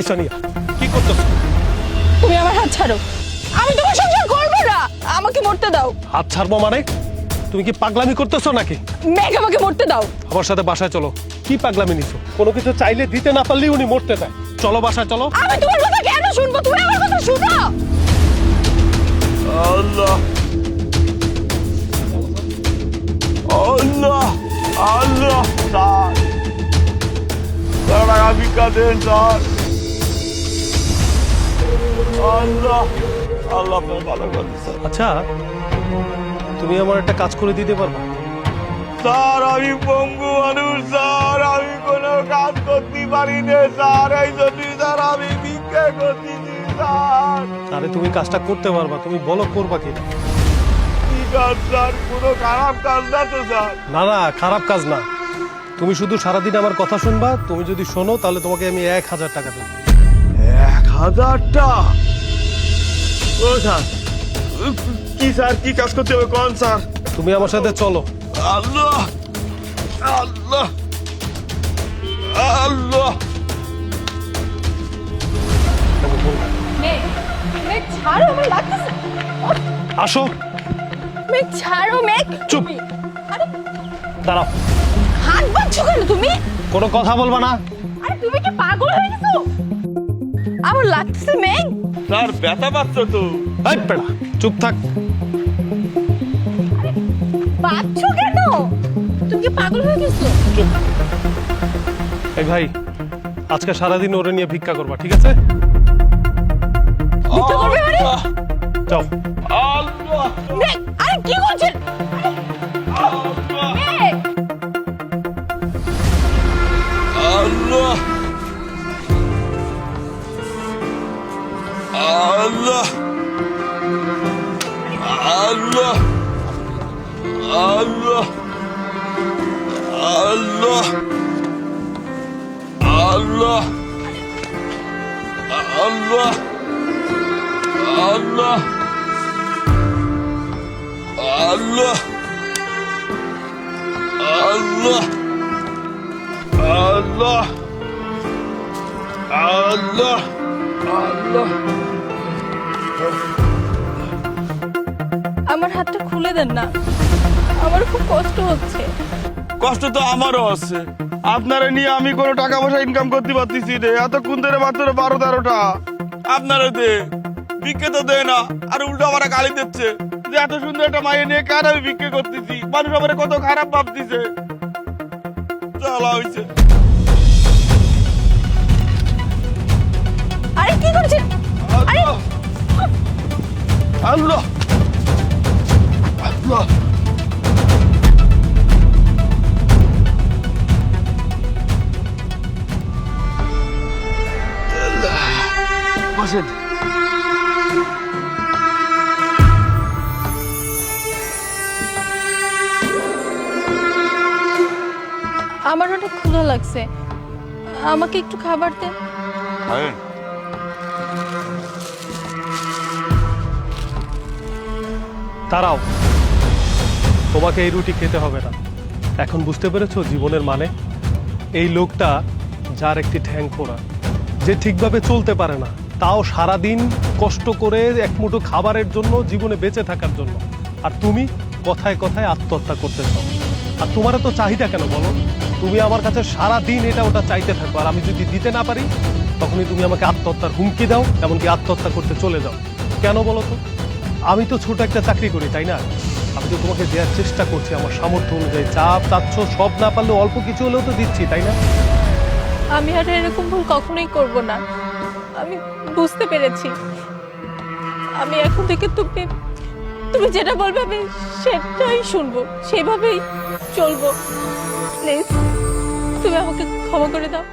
এই সোনিয়া, কি করতেছো? তুমি আমার হাত ছাড়ো, আমি তোমার সংসার করব না, আমাকে মরতে দাও। হাত ছাড়বো মানে? তুমি কি পাগলামি করতেছো নাকি? মেঘ, আমাকে মরতে দাও। আমার সাথে বাসায় চলো। কি পাগলামি নিছো? কোনো কিছু চাইলে দিতে না পারলেই উনি মরতে চায়। চলো বাসায় চলো। আমি তোমার কথা কেন শুনবো? তুমি আমার কথা শুনো। আল্লাহ আল্লাহ আল্লাহ, স্যার টাকা ভিক্ষা দেন স্যার। আল্লাহ আল্লাহ আপনার ভালো করতে স্যার। আচ্ছা, তুমি আমার একটা কাজ করে দিতে পারবা? স্যার আমি পঙ্গু মানুষ স্যার, আমি কোনো কাজ করতে পারি না স্যার, এই জন্য স্যার আমি ভিক্ষা করতেছি স্যার। আরে তুমি কাজটা করতে পারবা, তুমি বলো করবা কি? কি কাজ স্যার? কোনো খারাপ কাজ না তো স্যার? না না, খারাপ কাজ না। তুমি শুধু সারাদিন আমার কথা শুনবা। তুমি যদি শোনো তাহলে তোমাকে আমি 1000 টাকা দেবো। 1000 টাকা? ও স্যার, কি স্যার, কি কাজ করতে হবে কোন স্যার? তুমি আমার সাথে চলো। আল্লাহ আল্লাহ আল্লাহ। মেঘ, মেঘ ছাড়ো, আমার লাগতেছে। আসো। মেঘ ছাড়ো, মেঘ। চুপ। আরে দাঁড়াও। হাত বাঁধছো কেন তুমি? কোনো কথা বলবা না। আরে তুমি কি পাগল হয়ে গেছো? আমার লাগতেছে মেঘ। স্যার ব্যথা পাচ্ছ তো? এই পেড়া, চুপ থাক। বাঁধছো কেন? তুমি কি পাগল হয়ে গেছো? চুপ। এই ভাই, আজকে সারাদিন ওরে নিয়ে ভিক্ষা করবা, ঠিক আছে? ভিক্ষা করবে মানে? যাও। আল্লাহ মেঘ, আরে কি করছেন? মেঘ, আল্লাহ আল্লাহ আল্লাহ আল্লাহ আল্লাহ আল্লাহ আল্লাহ আল্লাহ আল্লাহ আল্লাহ আল্লাহ আল্লাহ আল্লাহ। আমার হাতটা খুলে দেন না, আমার খুব কষ্ট হচ্ছে। কষ্ট তো আমারও আছে, আপনারা নিয়ে আমি কোনো টাকা পয়সা ইনকাম করতে পারতেছি রে। এতক্ষণ ধরে মাত্র 12-13টা আপনারা দে ভিক্ষে তো দেয় না, আর উল্টো আমার গালি দিচ্ছে যে এত সুন্দর একটা মাইয়ে নিয়ে কেন আমি ভিক্ষে করতেছি। মানুষ আমার কত খারাপ ভাবতেছে। চালা হইছে। আরে কি করছেন? আরে আল্লাহ আল্লাহ। বসেন। আমার অনেক ক্ষুধা লাগছে, আমাকে একটু খাবার দেন। খাবেন? দাঁড়াও, তোমাকে এই রুটি খেতে হবে না। এখন বুঝতে পেরেছো জীবনের মানে? এই লোকটা, যার একটি ঠ্যাং ফোড়া, যে ঠিকভাবে চলতে পারে না, তাও সারাদিন কষ্ট করে এক মুঠো খাবারের জন্য, জীবনে বেঁচে থাকার জন্য। আর তুমি কথায় কথায় আত্মহত্যা করতে চাও। আর তোমার তো চাহিদা কেন বলো? তুমি আমার কাছে সারাদিন এটা ওটা চাইতে থাকো, আর আমি যদি দিতে না পারি তখনই তুমি আমাকে আত্মহত্যার হুমকি দাও, এমনকি আত্মহত্যা করতে চলে যাও। কেন বলো তো? আমি তো ছোট একটা চাকরি করি, তাই না? আমি তো তোমাকে দেওয়ার চেষ্টা করছি আমার সামর্থ্য অনুযায়ী। যা চাচ্ছ সব না পারলেও অল্প কিছু হলেও তো দিচ্ছি, তাই না? আমি আর এরকম ভুল কখনোই করব না, আমি বুঝতে পেরেছি। আমি এখন থেকে তুমি যেটা বলবে আমি সেটাই শুনবো, সেভাবেই চলবো। প্লিজ তুমি আমাকে ক্ষমা করে দাও।